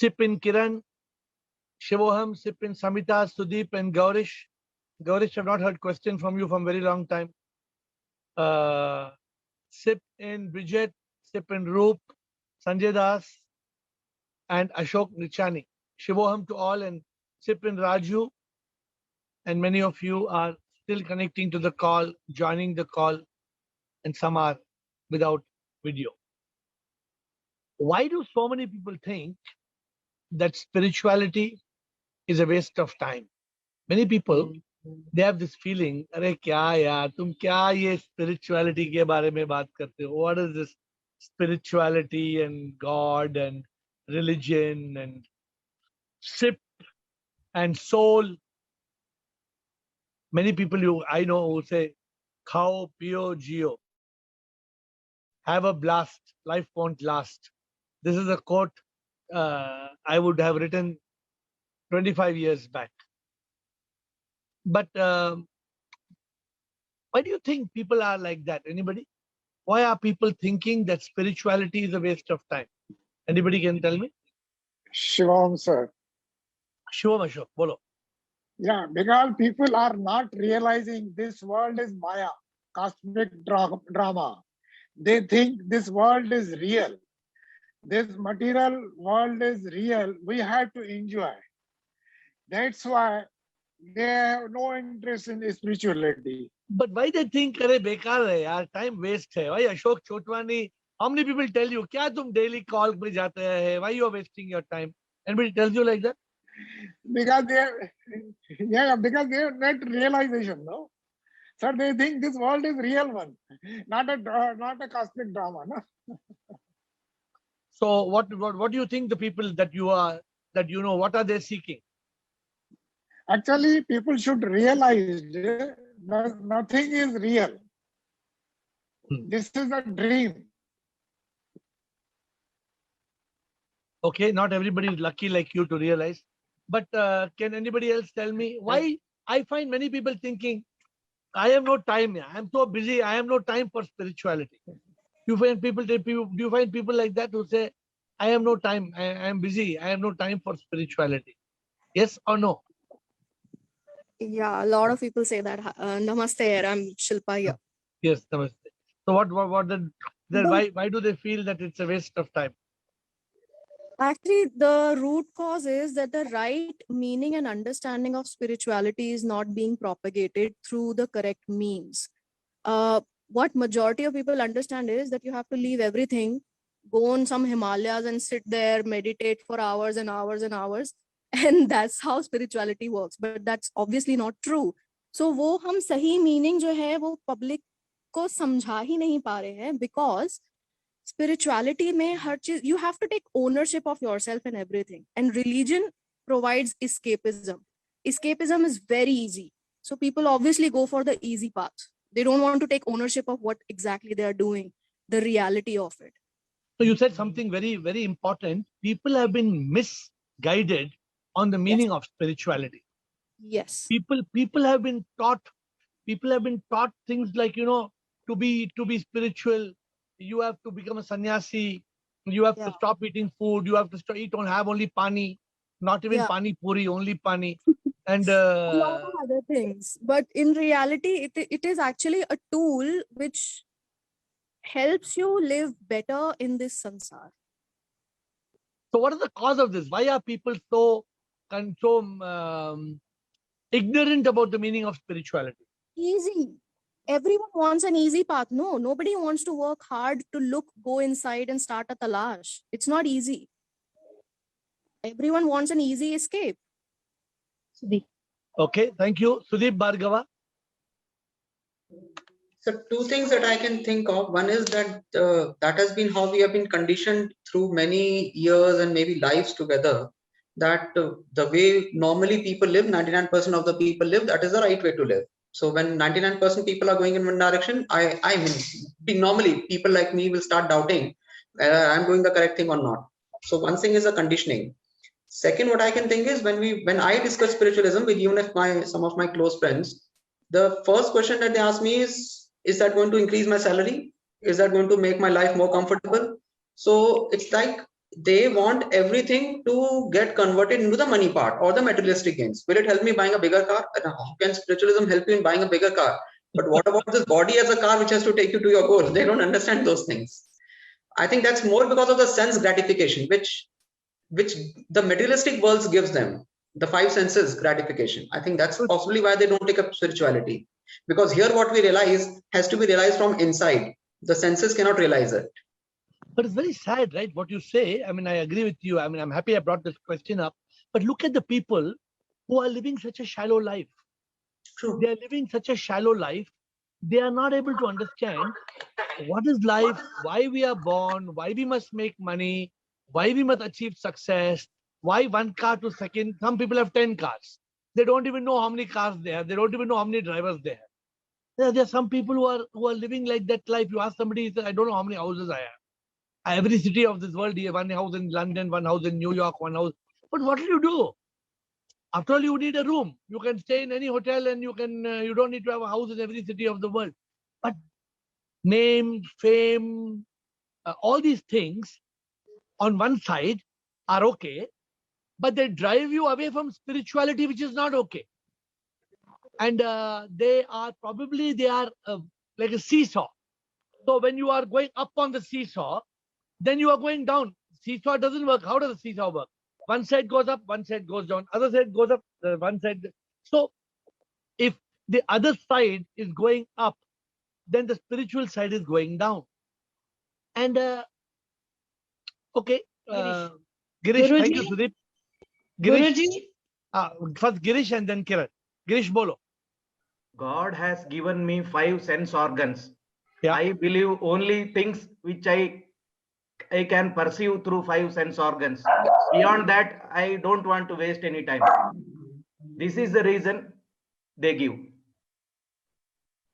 Sip in Kiran, Shivoham, Sip in Samita, Sudeep and Gaurish. Gaurish, I've not heard question from you from a very long time. Sip in Bridget, Sip in Roop, Sanjay Das, and Ashok Nichani. Shivoham to all and Sip in Raju. And many of you are still connecting to the call, joining the call, and some are without video. Why do so many people think that spirituality is a waste of time? Many people, they have this feeling, अरे क्या यार, तुम क्या ये spirituality के बारे में बात करते हो? What is this spirituality and God and religion and sip and soul? Many people I know who say, khao, pio, gio. Have a blast, life won't last. This is a quote I would have written 25 years back. But why do you think people are like that? Anybody? Why are people thinking that spirituality is a waste of time? Anybody can tell me? Shivam, sir. Shivam Ashok, bolo. Yeah, because people are not realizing this world is Maya, cosmic drama. They think this world is real. This material world is real. We have to enjoy. That's why they have no interest in spirituality. But why they think, अरे बेकार है यार, time waste है? Why Ashok Chotwani? How many people tell you, क्या तुम daily call पे जाते हैं? Why you are wasting your time? Anybody tells you like that? Because because they have not realization, no? Sir, they think this world is real one, not a cosmic drama, no? So what do you think the people that you know, what are they seeking? Actually, people should realize that nothing is real. This is a dream. Okay, not everybody is lucky like you to realize. But can anybody else tell me why I find many people thinking, I have no time. I'm so busy. I have no time for spirituality. Do you find people like that who say, I have no time. I am busy. I have no time for spirituality. Yes or no? Yeah, a lot of people say that. Namaste, I'm Shilpa here. Yes, namaste. So why do they feel that it's a waste of time? Actually, the root cause is that the right meaning and understanding of spirituality is not being propagated through the correct means. What majority of people understand is that you have to leave everything, go on some Himalayas and sit there, meditate for hours and hours and hours. And that's how spirituality works. But that's obviously not true. So वो हम सही meaning जो है वो public को समझा ही नहीं पा रहे हैं, because spirituality में हर चीज, you have to take ownership of yourself and everything. And religion provides escapism. Escapism is very easy. So people obviously go for the easy path. They don't want to take ownership of what exactly they are doing, the reality of it. So you said something very, very important. People have been misguided on the meaning of spirituality. Yes. People have been taught things like, you know, to be spiritual, you have to become a sannyasi, you have to stop eating food, you have to have only pani, not even pani puri, only pani. And a lot of other things. But in reality, it is actually a tool which helps you live better in this sansar. So what is the cause of this? Why are people so ignorant about the meaning of spirituality? Easy. Everyone wants an easy path. No, nobody wants to work hard to go inside and start a talash. It's not easy. Everyone wants an easy escape. Sudeep. Okay, thank you. Sudeep Bhargava. So two things that I can think of. One is that that has been how we have been conditioned through many years and maybe lives together, that the way normally people live, 99% of the people live, that is the right way to live. So when 99% people are going in one direction, I mean, normally people like me will start doubting whether I'm doing the correct thing or not. So one thing is a conditioning. Second, what I can think is when I discuss spiritualism with even some of my close friends, the first question that they ask me is that going to increase my salary? Is that going to make my life more comfortable? So it's like they want everything to get converted into the money part or the materialistic gains. Will it help me buying a bigger car? And how can spiritualism help you in buying a bigger car? But what about this body as a car which has to take you to your goal? They don't understand those things. I think that's more because of the sense gratification, which the materialistic world gives them, the five senses gratification. I think that's possibly why they don't take up spirituality. Because here what we realize has to be realized from inside. The senses cannot realize it. But it's very sad, right? What you say. I mean, I agree with you. I mean, I'm happy I brought this question up. But look at the people who are living such a shallow life. True. They are living such a shallow life. They are not able to understand what is life, why we are born, why we must make money, why we must achieve success, why one car to second. Some people have 10 cars. They don't even know how many cars they have. They don't even know how many drivers they have. There are some people who are living like that life. You ask somebody, he says, I don't know how many houses I have. Every city of this world, you have one house in London, one house in New York, one house. But what will you do? After all, you need a room. You can stay in any hotel, and you don't need to have a house in every city of the world. But name, fame, all these things on one side are okay, but they drive you away from spirituality, which is not okay. And they are like a seesaw. So when you are going up on the seesaw, then you are going down. Seesaw doesn't work. How does the seesaw work? One side goes up, one side goes down, other side goes up, one side. So if the other side is going up, then the spiritual side is going down. And okay, Girish, thank you, Sudeep. Girish, first Girish and then Kiran. Girish, bolo. God has given me 5 sense organs. Yeah. I believe only things which I can perceive through 5 sense organs. Beyond that, I don't want to waste any time. This is the reason they give.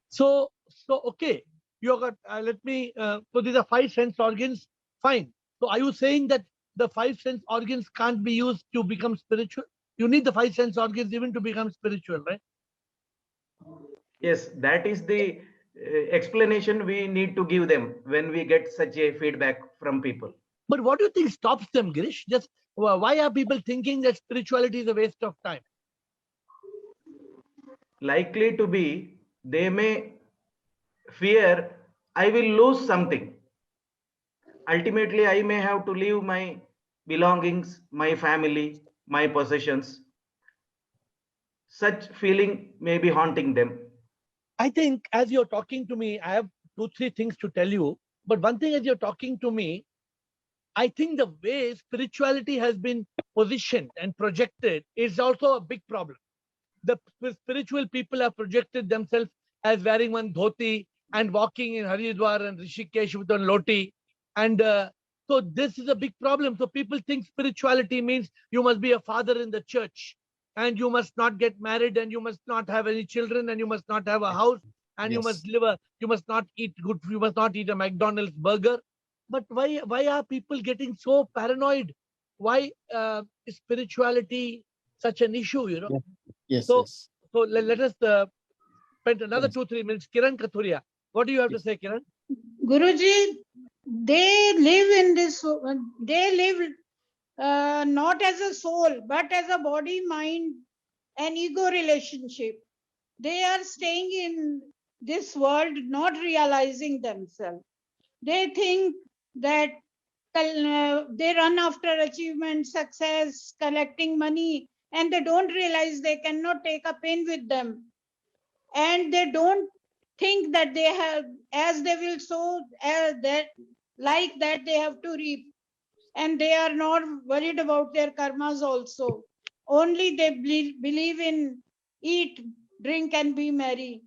So okay, you got. Let me. So these are 5 sense organs. Fine. So are you saying that the 5 sense organs can't be used to become spiritual? You need the 5 sense organs even to become spiritual, right? Yes, that is the explanation we need to give them when we get such a feedback from people. But what do you think stops them, Girish? Just why are people thinking that spirituality is a waste of time? Likely to be, they may fear I will lose something. Ultimately, I may have to leave my belongings, my family, my possessions. Such feeling may be haunting them. I think as you're talking to me, I have 2-3 things to tell you. But one thing as you're talking to me, I think the way spirituality has been positioned and projected is also a big problem. The spiritual people have projected themselves as wearing one dhoti and walking in Haridwar and Rishikesh with one loti. And so this is a big problem. So people think spirituality means you must be a father in the church, and you must not get married, and you must not have any children, and you must not have a house, and you must you must not eat good, you must not eat a McDonald's burger. But why are people getting so paranoid? Why is spirituality such an issue, you know? Yes. So let us spend another 2-3 minutes. Kiran Kathuria, what do you have to say, Kiran? Guruji, they live in this, they live not as a soul, but as a body, mind, and ego relationship. They are staying in this world, not realizing themselves. They think that they run after achievement, success, collecting money, and they don't realize they cannot take a pen with them. And they don't think that they have, as they will sow, like that they have to reap. And they are not worried about their karmas also. Only they believe in eat, drink, and be merry.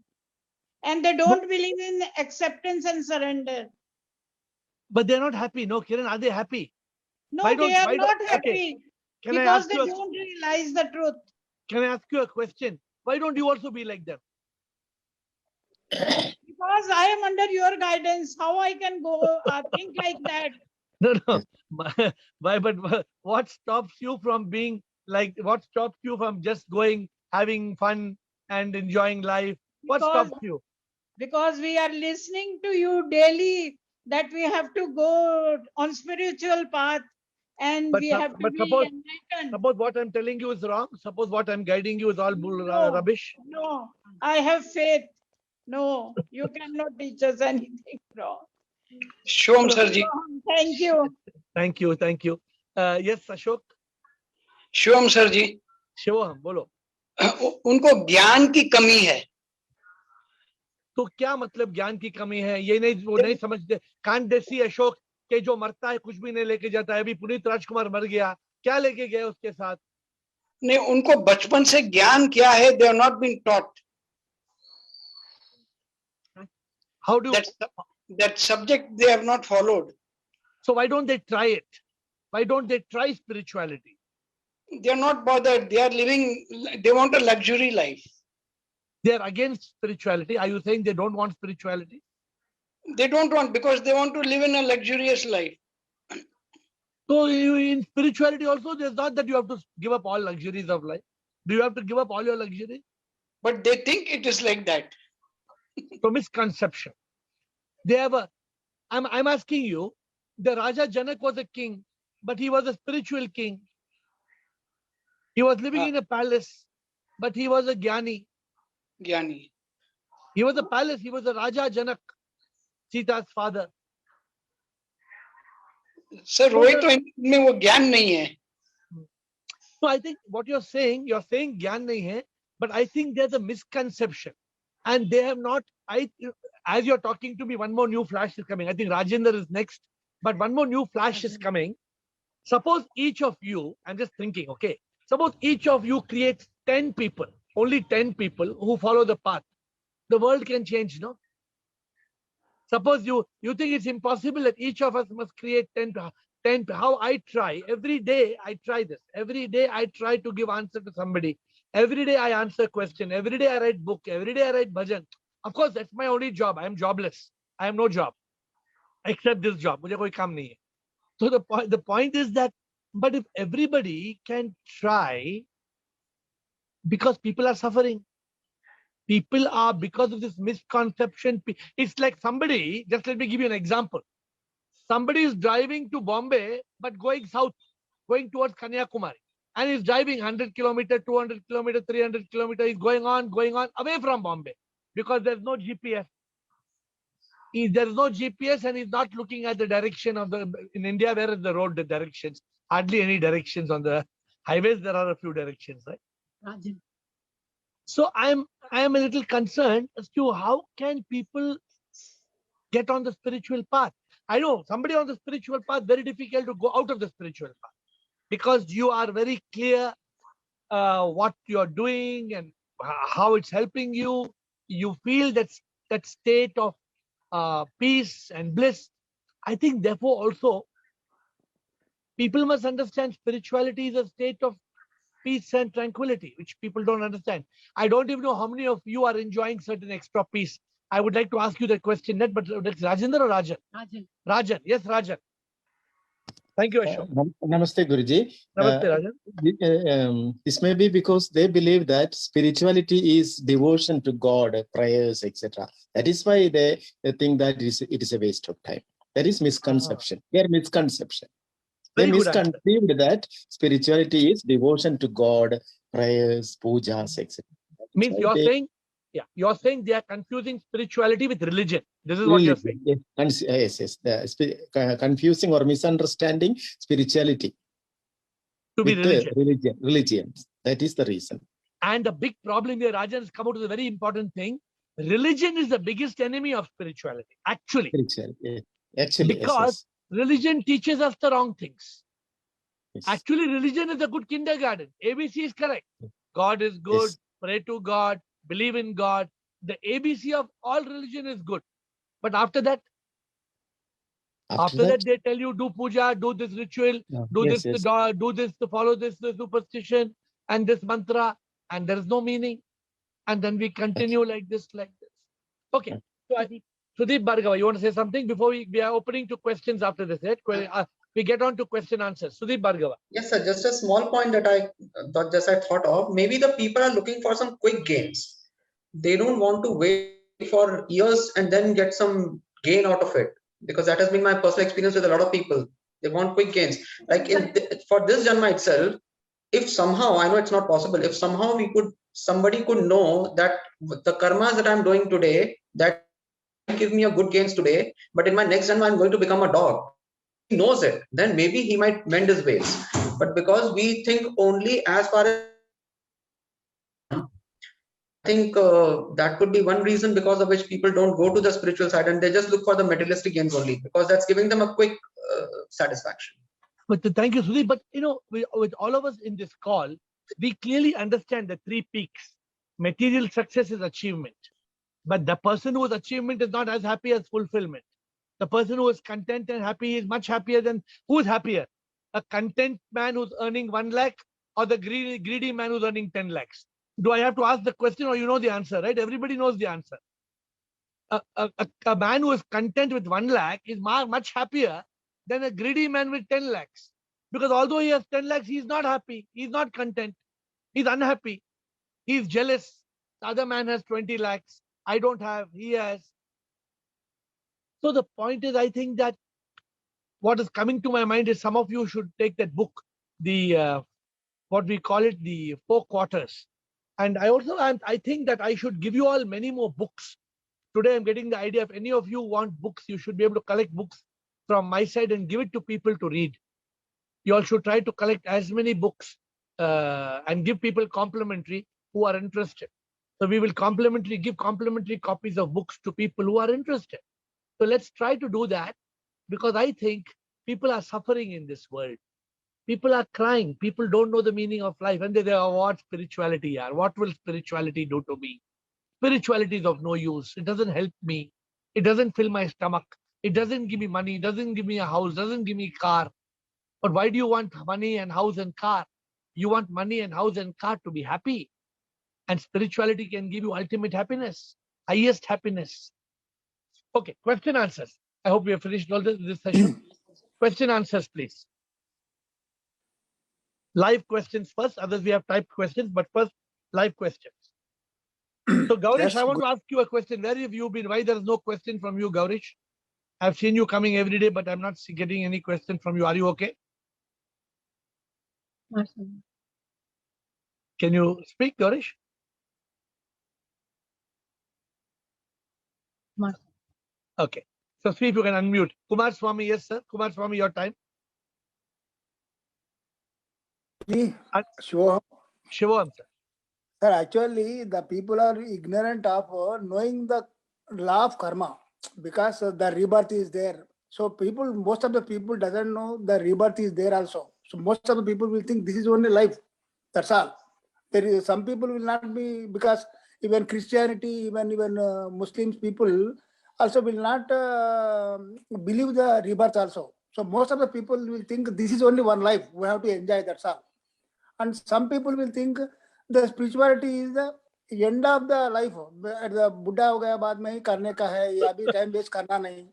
And they don't believe in acceptance and surrender. But they're not happy. No, Kiran, are they happy? No, they are not happy. Okay. Because they don't realize the truth. Can I ask you a question? Why don't you also be like them? Because I am under your guidance. How I can go think like that? No. But what stops you from being like, what stops you from just going, having fun and enjoying life? What stops you? Because we are listening to you daily that we have to go on spiritual path. and But we sup- have to but be suppose- enlightened. Suppose what I'm telling you is wrong. Suppose what I'm guiding you is all No. rubbish. No, I have faith. No, you cannot teach us anything wrong. Shivam Sarji, Thank you. Thank you. Thank you. Yes, Ashok. Shivam Sarji, Shivam, bolo. उनको ज्ञान की कमी है. तो क्या मतलब ज्ञान की कमी है? ये नहीं, वो नहीं समझते. कांट दे सी अशोक के जो मरता है कुछ भी नहीं लेके जाता है. अभी पुनीत राजकुमार मर गया, क्या लेके गए उसके साथ? नहीं, उनको बचपन से ज्ञान क्या है, they have not been taught. How do? That subject they have not followed. So why don't they try it? Why don't they try spirituality? They are not bothered. They are living. They want a luxury life. They are against spirituality. Are you saying they don't want spirituality? They don't want, because they want to live in a luxurious life. So in spirituality also, there's not that you have to give up all luxuries of life. Do you have to give up all your luxuries? But they think it is like that. So misconception. They have a. I'm asking you. The Raja Janak was a king, but he was a spiritual king. He was living in a palace, but he was a Gyani. Gyani. He was a palace. He was a Raja Janak, Sita's father. Sir, Rohit तो इनमें वो ज्ञान नहीं है. So I think what you're saying gyan nahi hai, but I think there's a misconception. And they have not, as you're talking to me, one more new flash is coming. I think Rajendra is next, but one more new flash is coming. Suppose each of you, I'm just thinking, okay, suppose each of you creates 10 people, only 10 people who follow the path. The world can change, no? Suppose you think it's impossible that each of us must create 10. How I try, every day I try this. Every day I try to give answer to somebody. Every day I answer question. Every day I write book. Every day I write bhajan. Of course, that's my only job. I am jobless. I have no job except this job. मुझे कोई काम नहीं है. So the point is that, but if everybody can try, because people are suffering. People are, because of this misconception, it's like somebody, just let me give you an example. Somebody is driving to Bombay, but going south, going towards Kanyakumari. And he's driving 100 kilometers, 200 kilometers, 300 kilometers. He's going on away from Bombay because there's no GPS. There's no GPS and he's not looking at the direction of in India, where is the road, the directions? Hardly any directions on the highways. There are a few directions, right? Rajan. So I am a little concerned as to how can people get on the spiritual path. I know somebody on the spiritual path, very difficult to go out of the spiritual path because you are very clear what you're doing and how it's helping you. You feel that state of peace and bliss. I think therefore also people must understand spirituality is a state of peace and tranquility, which people don't understand. I don't even know how many of you are enjoying certain extra peace. I would like to ask you that question, Net, but it's Rajendra or Rajan? Rajan. Rajan. Yes, Rajan. Thank you, Ashok. Namaste, Guruji. Namaste, Rajan. This may be because they believe that spirituality is devotion to God, prayers, etc. That is why they think that it is a waste of time. That is misconception. Their misconception. They Very good answer. misconceived that spirituality is devotion to God, prayers, pujas, etc. Means you're saying they are confusing spirituality with religion. This is what you're saying. Yes. Confusing or misunderstanding spirituality To be with religion. religion. That is the reason. And the big problem here, Rajan, has come out with a very important thing. Religion is the biggest enemy of spirituality, actually. Spirituality. Actually, Because religion teaches us the wrong things. yes. Actually, religion is a good kindergarten. ABC is correct. God is good. Yes. Pray to God. Believe in God. The ABC of all religion is good. But after that, they tell you do puja, do this ritual, do yes, this, yes. do this, to follow this, the superstition and this mantra, and there is no meaning. And then we continue like this. Okay. So Sudeep Bhargava, you want to say something before we are opening to questions after this, right? We get on to question answers. Sudeep Bhargava. Yes, sir. Just a small point that I thought of. Maybe the people are looking for some quick gains. They don't want to wait for years and then get some gain out of it, because that has been my personal experience with a lot of people. They want quick gains. Like for this Janma itself, if somehow, I know it's not possible, if somehow somebody could know that the karmas that I'm doing today, that give me a good gains today, but in my next Janma I'm going to become a dog. He knows it, then maybe he might mend his ways. But because we think only as far as, I think that could be one reason because of which people don't go to the spiritual side and they just look for the materialistic gains only, because that's giving them a quick satisfaction. But thank you, Sudhi. But with all of us in this call, we clearly understand the three peaks. Material success is achievement, but the person whose achievement is not as happy as fulfillment. The person who is content and happy is much happier than who is happier? A content man who's earning 1 lakh or the greedy man who's earning 10 lakhs? Do I have to ask the question or you know the answer, right? Everybody knows the answer. A man who is content with 1 lakh is much happier than a greedy man with 10 lakhs. Because although he has 10 lakhs, he's not happy. He's not content. He's unhappy. He's jealous. The other man has 20 lakhs. I don't have. He has. So the point is, I think that what is coming to my mind is some of you should take that book, the what we call it, the 4 quarters. And I think that I should give you all many more books. Today I'm getting the idea, if any of you want books, you should be able to collect books from my side and give it to people to read. You all should try to collect as many books and give people complimentary who are interested. So we will give complimentary copies of books to people who are interested. So let's try to do that, because I think people are suffering in this world. People are crying. People don't know the meaning of life. And they say, oh, what spirituality are? What will spirituality do to me? Spirituality is of no use. It doesn't help me. It doesn't fill my stomach. It doesn't give me money. It doesn't give me a house. Doesn't give me a car. But why do you want money and house and car? You want money and house and car to be happy. And spirituality can give you ultimate happiness, highest happiness. Okay, question answers. I hope we have finished all this session. Question answers, please. Live questions first. Others we have typed questions, but first live questions. So Gaurish, Yes, I want to ask you a question. Where have you been? Why there is no question from you, Gaurish? I've seen you coming every day, but I'm not getting any question from you. Are you okay? Can you speak, Gaurish? Okay. So see if you can unmute. Kumar Swami, yes, sir. Kumar Swami, your time. Sure. Shivam, sir. Sir, actually, the people are ignorant of knowing the law of karma, because the rebirth is there. So most of the people doesn't know the rebirth is there also. So most of the people will think this is only life. That's all. There is some people will not be, because even Christianity, even Muslims people also will not believe the rebirth also. So most of the people will think this is only one life. We have to enjoy, that's all. And some people will think the spirituality is the end of the life. At the Buddha हो गया बाद में ही करने का है, या भी time waste करना नहीं.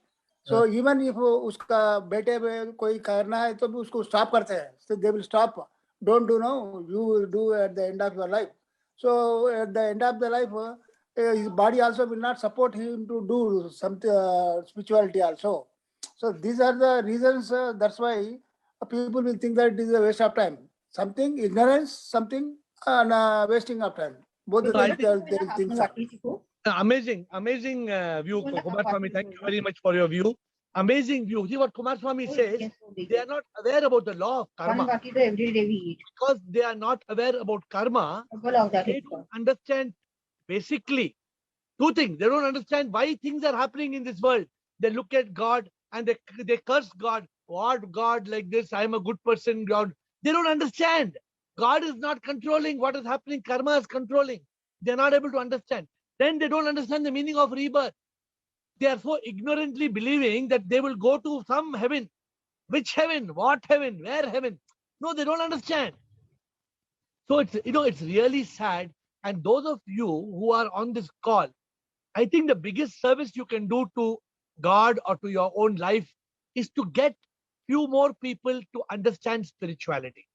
So even if उसका बेटे में कोई करना है तो भी उसको stop करते हैं. So they will stop. Don't do now. You will do at the end of your life. So at the end of the life, his body also will not support him to do some spirituality also. So these are the reasons. That's why people will think that it is a waste of time. Something ignorance, something and wasting of time. Both the things are. Amazing view, Kumar Swami. Thank you very much for your view. Amazing view. See what Kumar Swami says. They are not aware about the law of karma. Because they are not aware about karma, they don't understand basically 2 things. They don't understand why things are happening in this world. They look at God and they curse God. What God like this? I am a good person, God. They don't understand. God is not controlling what is happening. Karma is controlling. They are not able to understand. Then they don't understand the meaning of rebirth. They are so ignorantly believing that they will go to some heaven. Which heaven? What heaven? Where heaven? No, they don't understand. So it's really sad. And those of you who are on this call, I think the biggest service you can do to God or to your own life is to get few more people to understand spirituality.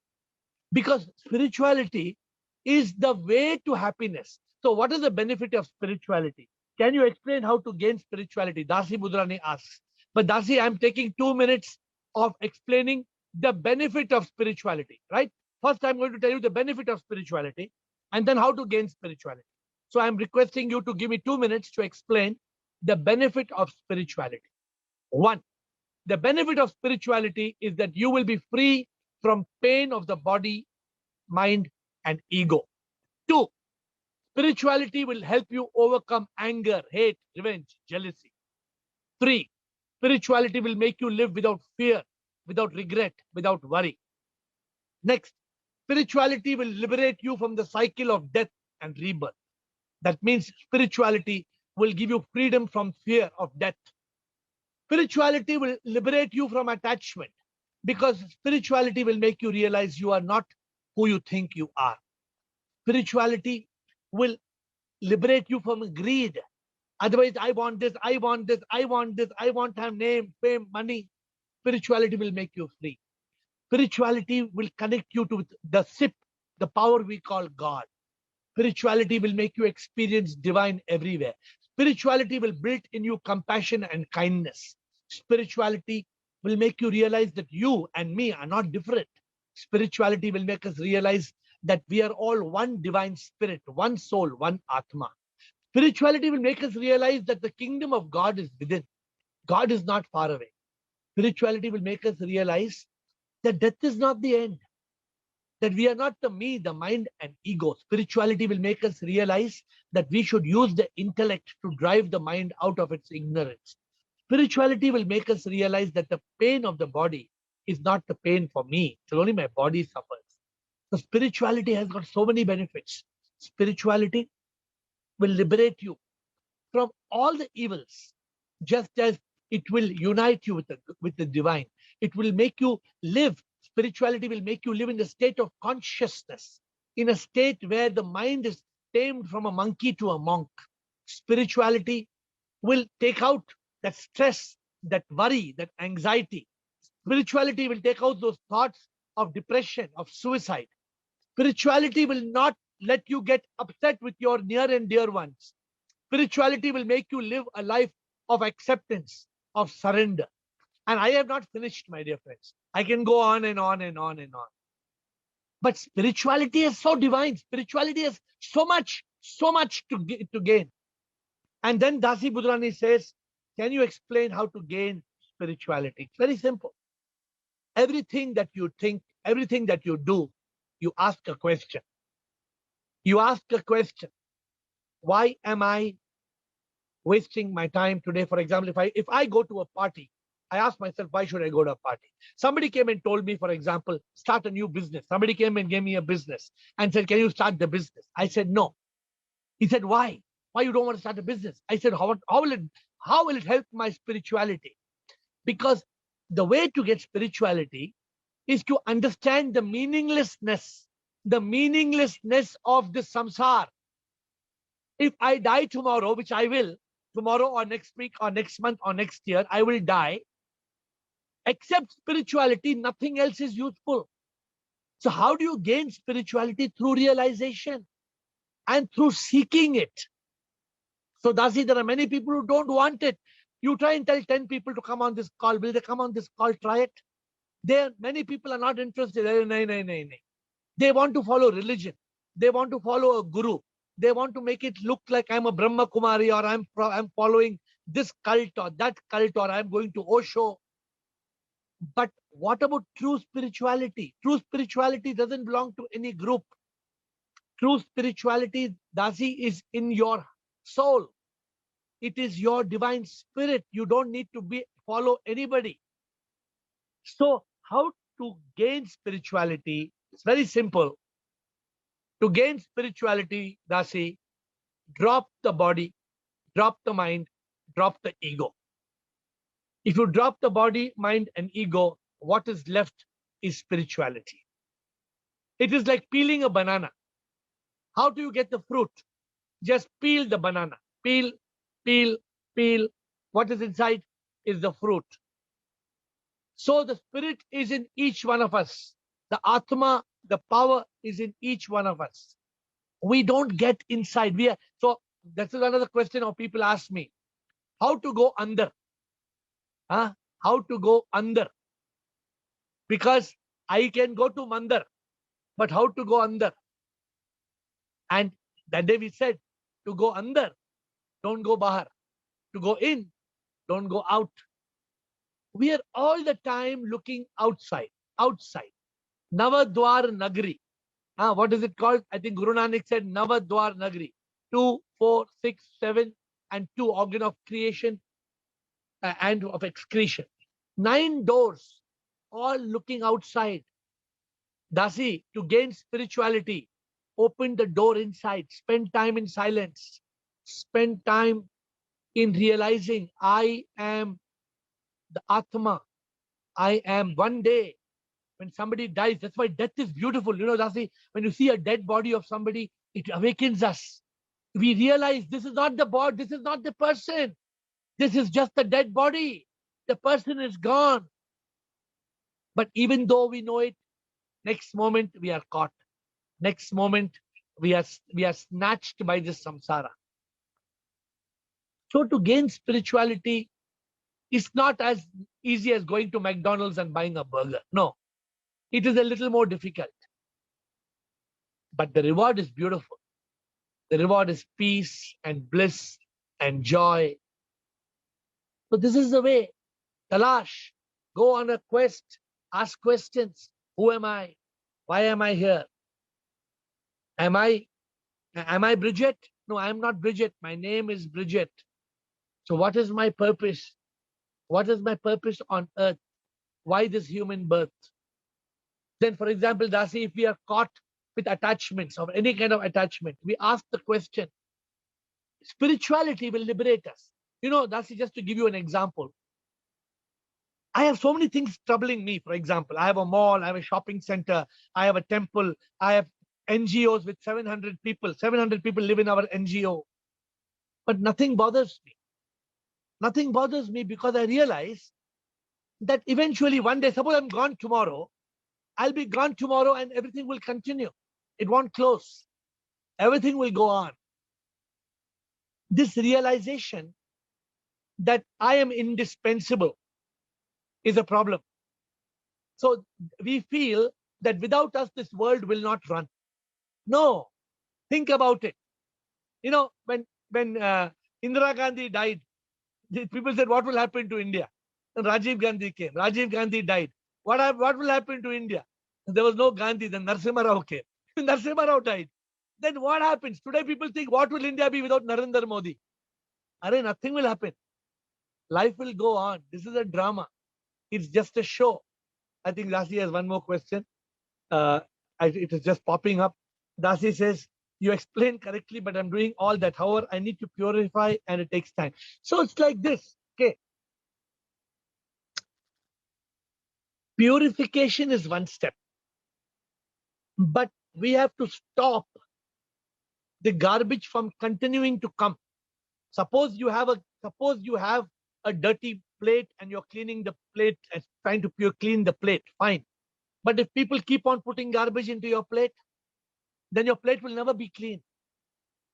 Because spirituality is the way to happiness. So what is the benefit of spirituality? Can you explain how to gain spirituality? Dasi Budrani asks. But Dasi, I'm taking 2 minutes of explaining the benefit of spirituality, right? First, I'm going to tell you the benefit of spirituality and then how to gain spirituality. So I'm requesting you to give me 2 minutes to explain the benefit of spirituality. One, the benefit of spirituality is that you will be free from pain of the body, mind, and ego. Two, spirituality will help you overcome anger, hate, revenge, jealousy. Three, spirituality will make you live without fear, without regret, without worry. Next, spirituality will liberate you from the cycle of death and rebirth. That means spirituality will give you freedom from fear of death. Spirituality will liberate you from attachment because spirituality will make you realize you are not who you think you are. Spirituality will liberate you from greed. Otherwise, I want this, I want this, I want this, I want to have name, fame, money. Spirituality will make you free. Spirituality will connect you to the SIP, the power we call God. Spirituality will make you experience divine everywhere. Spirituality will build in you compassion and kindness. Spirituality will make you realize that you and me are not different. Spirituality will make us realize that we are all one divine spirit, one soul, one Atma. Spirituality will make us realize that the kingdom of God is within. God is not far away. Spirituality will make us realize that death is not the end. That we are not the me, the mind, and ego. Spirituality will make us realize that we should use the intellect to drive the mind out of its ignorance. Spirituality will make us realize that the pain of the body is not the pain for me. It's only my body suffers. So spirituality has got so many benefits. Spirituality will liberate you from all the evils, just as it will unite you with the divine. It will make you live. Spirituality will make you live in the state of consciousness, in a state where the mind is tamed from a monkey to a monk. Spirituality will take out that stress, that worry, that anxiety. Spirituality will take out those thoughts of depression, of suicide. Spirituality will not let you get upset with your near and dear ones. Spirituality will make you live a life of acceptance, of surrender. And I have not finished, my dear friends. I can go on and on and on and on. But spirituality is so divine. Spirituality has so much to gain. And then Dasi Budrani says, can you explain how to gain spirituality? It's very simple. Everything that you think, everything that you do, you ask a question. You ask a question. Why am I wasting my time today? For example, if I go to a party, I ask myself, why should I go to a party? Somebody came and told me, for example, start a new business. Somebody came and gave me a business and said, can you start the business? I said, no. He said, why? Why you don't want to start a business? I said, how will it help my spirituality? Because the way to get spirituality is to understand the meaninglessness of the samsara. If I die tomorrow, which I will, tomorrow or next week or next month or next year, I will die. Except spirituality, nothing else is useful. So how do you gain spirituality? Through realization and through seeking it. So Dasi, there are many people who don't want it. You try and tell 10 people to come on this call. Will they come on this call? Try it. Many people are not interested. They want to follow religion. They want to follow a guru. They want to make it look like I'm a Brahma Kumari, or I'm following this cult or that cult, or I'm going to Osho. But what about true spirituality? True spirituality doesn't belong to any group. True spirituality, Dasi, is in your soul. It is your divine spirit. You don't need to follow anybody. So how to gain spirituality? It's very simple. To gain spirituality, Dasi, drop the body, drop the mind, drop the ego. If you drop the body, mind, and ego, what is left is spirituality. It is like peeling a banana. How do you get the fruit? Just peel the banana. Peel, peel, peel. What is inside is the fruit. So the spirit is in each one of us. The Atma, the power is in each one of us. We don't get inside. So this is another question of people ask me. How to go under? How to go under? Because I can go to Mandar, but how to go under? And that day we said, to go under, don't go bahar. To go in, don't go out. We are all the time looking outside. Navadwar Nagri. What is it called? I think Guru Nanak said Navadwar Nagri. 2, 4, 6, 7, and 2 organ of creation and of excretion. 9 doors, all looking outside. Dasi, to gain spirituality, open the door inside. Spend time in silence. Spend time in realizing I am the Atma. I am. One day when somebody dies, that's why death is beautiful. You know, Dasi, when you see a dead body of somebody, it awakens us. We realize this is not the body, this is not the person. This is just a dead body. The person is gone. But even though we know it, next moment we are caught. Next moment we are snatched by this samsara. So to gain spirituality is not as easy as going to McDonald's and buying a burger. No, it is a little more difficult. But the reward is beautiful. The reward is peace and bliss and joy. So this is the way. Talash, go on a quest, ask questions. Who am I? Why am I here? Am I Bridget? No, I am not Bridget. My name is Bridget. So what is my purpose? What is my purpose on earth? Why this human birth? Then, for example, Dasi, if we are caught with attachments of any kind of attachment, we ask the question. Spirituality will liberate us. You know, Dasi, just to give you an example, I have so many things troubling me. For example, I have a mall, I have a shopping center, I have a temple, I have NGOs with 700 people. 700 people live in our NGO. But nothing bothers me. Nothing bothers me because I realize that eventually one day, suppose I'm gone tomorrow, I'll be gone tomorrow and everything will continue. It won't close. Everything will go on. This realization that I am indispensable is a problem. So we feel that without us, this world will not run. No, think about it. You know, when Indira Gandhi died, people said, what will happen to India? And Rajiv Gandhi came. Rajiv Gandhi died. What will happen to India? There was no Gandhi. Then Narasimha Rao came. Narasimha Rao died. Then what happens? Today people think, what will India be without Narendra Modi? Arey, nothing will happen. Life will go on. This is a drama. It's just a show. I think Dasi has one more question. It is just popping up. Dasi says, you explained correctly, but I'm doing all that. However, I need to purify and it takes time. So it's like this. Okay. Purification is one step. But we have to stop the garbage from continuing to come. Suppose you have a dirty plate and you're cleaning the plate and trying to clean the plate, fine. But if people keep on putting garbage into your plate, then your plate will never be clean.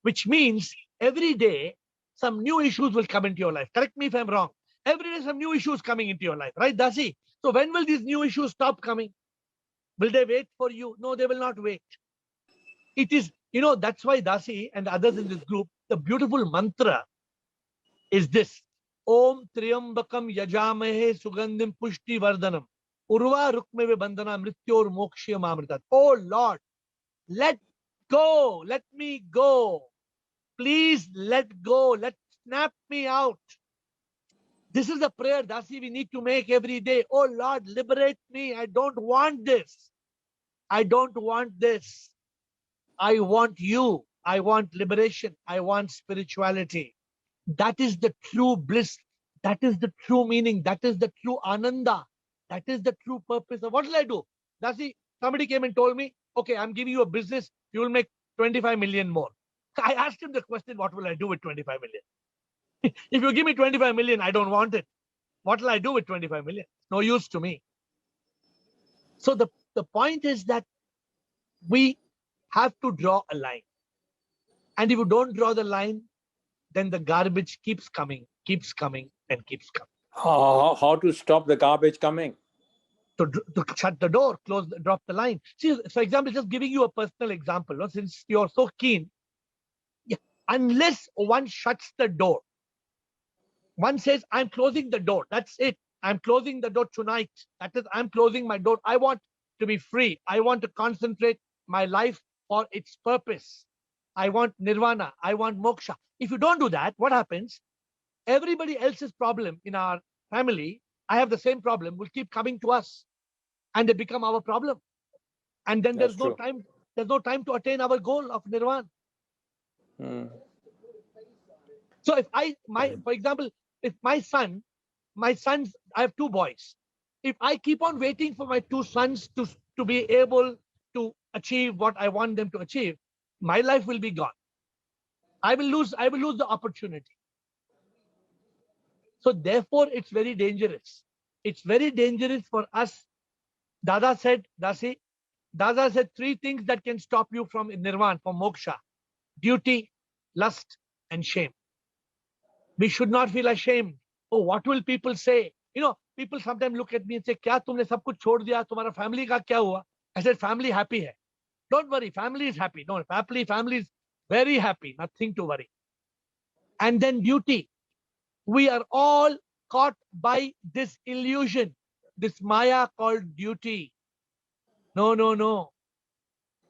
Which means every day some new issues will come into your life. Correct me if I'm wrong. Every day some new issues coming into your life, right, Dasi? So when will these new issues stop coming? Will they wait for you? No, they will not wait. It is, you know, that's why Dasi and others in this group, the beautiful mantra is this. Om Triambakam Yajamahe Sugandhim Pushti Vardhanam Urva Rukmeve Bandhana Mrityor Mokshya Mamritat. Oh Lord, let go. Let me go. Please let go. Snap me out. This is a prayer, Dasi, we need to make every day. Oh Lord, liberate me. I don't want this. I don't want this. I want you. I want liberation. I want spirituality. That is the true bliss. That is the true meaning. That is the true ananda. That is the true purpose of what will I do? Dasi, somebody came and told me, okay, I'm giving you a business. You will make 25 million more. I asked him the question, what will I do with 25 million? If you give me 25 million, I don't want it. What will I do with 25 million? No use to me. So the point is that we have to draw a line. And if you don't draw the line, then the garbage keeps coming and keeps coming. How to stop the garbage coming? to shut the door, drop the line. See, for example, just giving you a personal example, no? Since you're so keen, unless one shuts the door, one says, I'm closing the door. That's it. I'm closing the door tonight. That is, I'm closing my door. I want to be free. I want to concentrate my life for its purpose. I want nirvana. I want moksha. If you don't do that, what happens? Everybody else's problem in our family, I have the same problem, will keep coming to us, and they become our problem. And then That's there's no true. time. There's no time to attain our goal of nirvana. So if for example, if my sons, I have two boys. If I keep on waiting for my two sons to be able to achieve what I want them to achieve, my life will be gone. I will lose the opportunity. So therefore, it's very dangerous. It's very dangerous for us. Dada said 3 things that can stop you from nirvana, from moksha: duty, lust, and shame. We should not feel ashamed. Oh, what will people say? You know, people sometimes look at me and say, "Kya tumne sab kuch chhod diya? Tumhara family ka kya hua?" I said, "Family happy hai. Don't worry, family is happy. No, family is very happy. Nothing to worry." And then duty. We are all caught by this illusion, this maya called duty. No, no, no.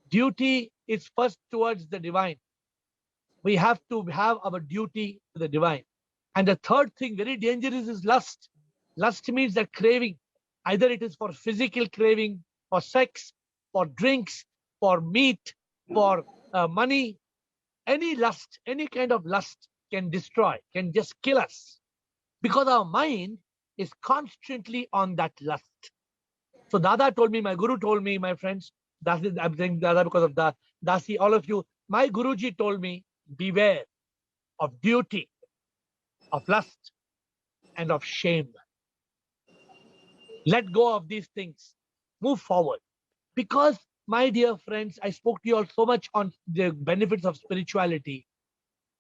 Duty is first towards the divine. We have to have our duty to the divine. And the third thing, very dangerous, is lust. Lust means that craving. Either it is for physical craving, for sex, for drinks, for meat, for money. Any lust, any kind of lust can destroy, can just kill us. Because our mind is constantly on that lust. So Dada told me, my Guru told me, my friends, I'm saying Dada because of that. Dasi, all of you, my Guruji told me, beware of duty, of lust, and of shame. Let go of these things. Move forward. Because, my dear friends, I spoke to you all so much on the benefits of spirituality.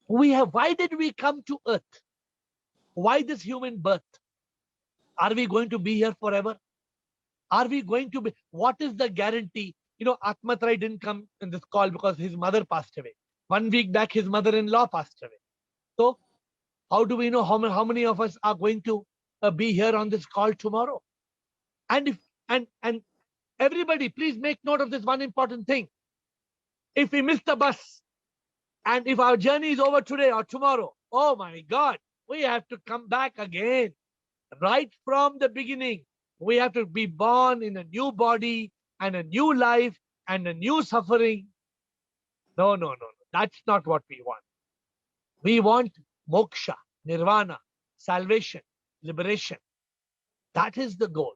Why did we come to earth? Why this human birth? Are we going to be here forever? Are we going to be? What is the guarantee? You know, Atmat Rai didn't come in this call because his mother passed away. 1 week back, his mother-in-law passed away. So, how do we know how many of us are going to be here on this call tomorrow? And everybody, please make note of this one important thing. If we miss the bus, and if our journey is over today or tomorrow, oh my God, we have to come back again. Right from the beginning, we have to be born in a new body and a new life and a new suffering. No, no, no, no. That's not what we want. We want moksha, nirvana, salvation, liberation. That is the goal.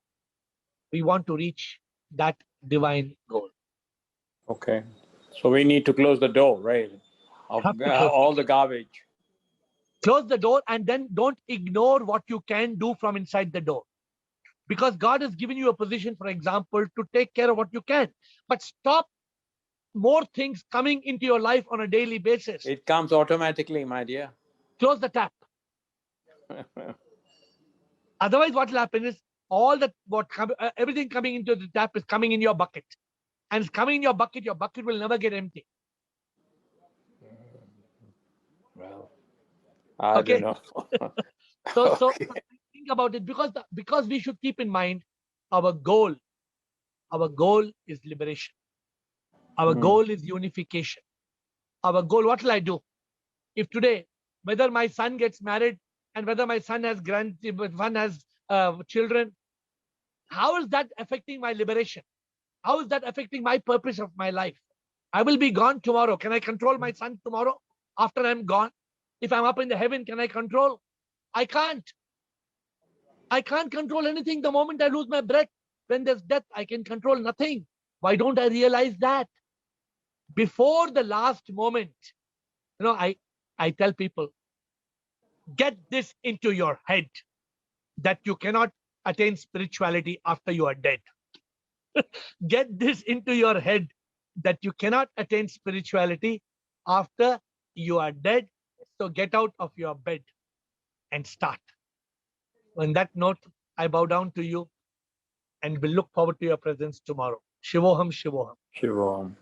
We want to reach that divine goal. Okay. So we need to close the door, right? Of all the garbage. Close the door and then don't ignore what you can do from inside the door. Because God has given you a position, for example, to take care of what you can. But stop more things coming into your life on a daily basis. It comes automatically, my dear. Close the tap. Otherwise, what will happen is everything coming into the tap is coming in your bucket. And it's coming in your bucket will never get empty. Well, I don't know. So think about it, because we should keep in mind our goal. Our goal is liberation. Our goal is unification. Our goal, what will I do? If today, whether my son gets married and whether my son has children, how is that affecting my liberation? How is that affecting my purpose of my life? I will be gone tomorrow. Can I control my son tomorrow after I'm gone? If I'm up in the heaven, can I control? I can't. I can't control anything the moment I lose my breath. When there's death, I can control nothing. Why don't I realize that? Before the last moment, you know, I tell people, get this into your head that you cannot attain spirituality after you are dead. Get this into your head that you cannot attain spirituality after you are dead. So get out of your bed and start. On that note, I bow down to you. and we'll look forward to your presence tomorrow. Shivoham, Shivoham. Shivam.